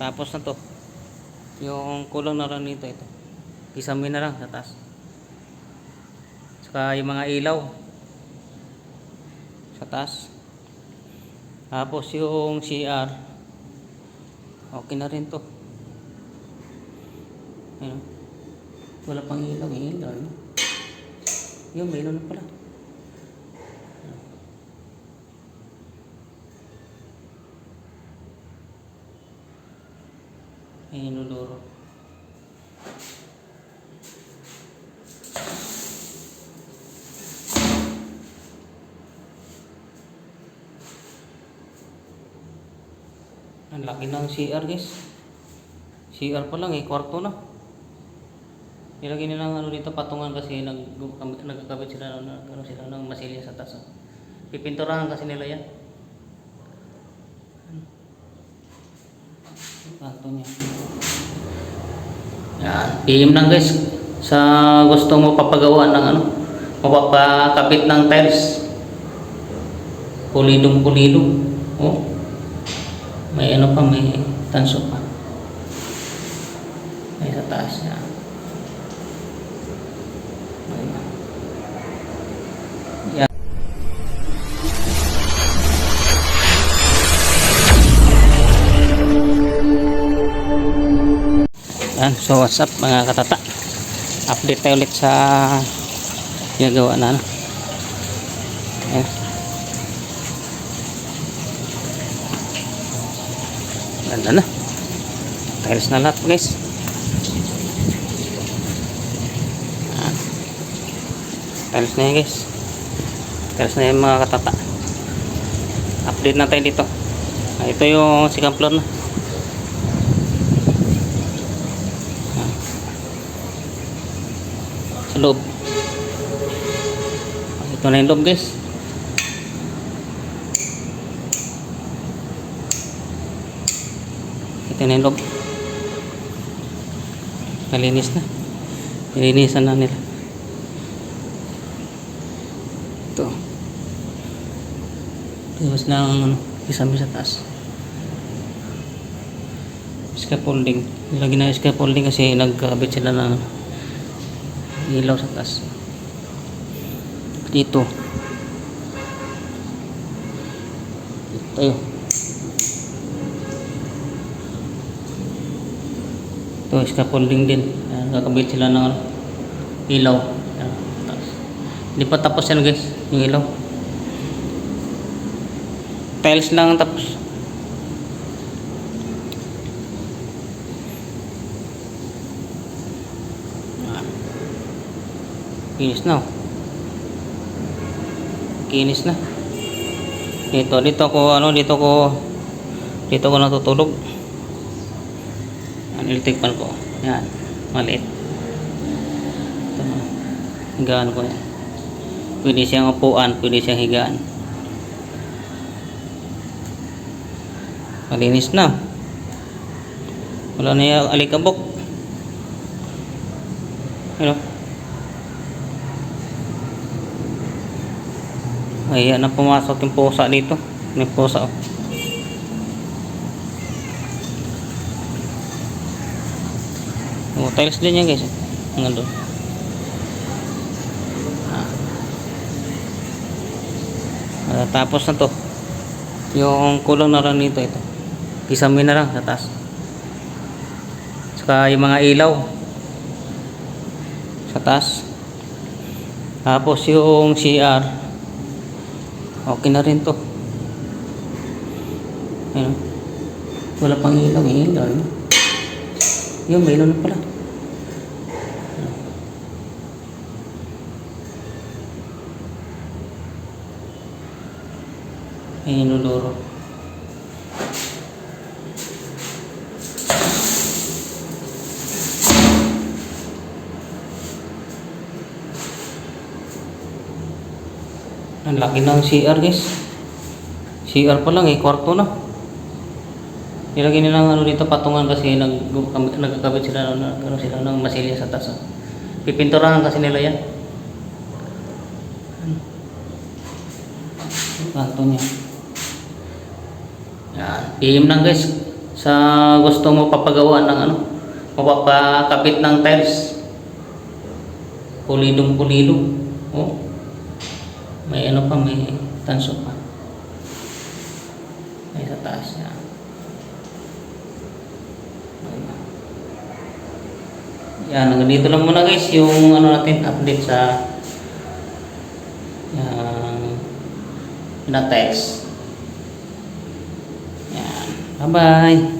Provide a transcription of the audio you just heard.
Tapos na to. Yung kulong na lang nito ito. Isamin na lang sa taas. Saka yung mga ilaw sa taas. Tapos yung CR. Okay na rin to. Ayun. Wala pang ilaw, ilaw. Yung may ilaw na pala. Inodoro. Ang laki ng CR guys. CR pa lang kwarto na. Nilagay nila ng dito patungan kasi nagkakabit sila ng masilya sa taas. Pipinturahan kasi nila yan. Kanto niya. Yan. PM lang guys. Sa gusto mo papagawa ng mapapakabit ng tiles. Pulidong pulido. Oh. May pa, may tanso pa. May sa taas niya. Yan. Yan. So what's up mga katata? Update tayo ulit sa ginagawa na. Yan. Ganda na. Tiles na lahat guys. Yan. Tiles na yan guys. Tiles na yan mga katata. Update na tayo dito. Ito yung second floor na. Sa loob. Ito na yung loob guys. Ito na yung loob. Malinis na. Nilinisan na nila. Ito. Tapos lang isami sa taas. Scaffolding. Lagi na scaffolding kasi nagkakabit sila ng ilaw sa taas. Dito. Ito. Ito scaffolding din. Nagkakabit sila ng ilaw. Hindi pa tapos yan guys, yung ilaw. Tiles lang tapos. Kinis na. Kinis na. Dito ko natutulog. Ang electric fan ko. Yan, maliit. Ito na. Higaan ko yan. Pwede siyang upuan, pwede siyang higaan. Malinis na. Wala na yung alikabok. Ano? Ayan na pumasok yung pusa dito. May pusa. Tiles din yan guys. Hanggang doon. Tapos na to. Yung kulong na lang nito ito. Isamin na lang sa taas. Saka yung mga ilaw sa taas. Tapos yung CR. Okay na rin to. Ayun. Wala pang ilaw. Yung may ilaw na pala. Inodoro. Ang laki ng CR guys. CR pa lang kwarto na. Nilagay nila ng dito patungan kasi nagkakabit sila ng masilya sa taas. Pipinturahan kasi nila yan. Kanto niya. Yan, PM lang guys. sa gusto mo papagawa ng ano, mapapakapit ng tiles, pulidong pulido. Oh, may ano pa, may tanso pa, may sa taas niya. Yan, hanggang dito lang muna guys yung ano natin, update sa yung pinatext. Yan, bye bye.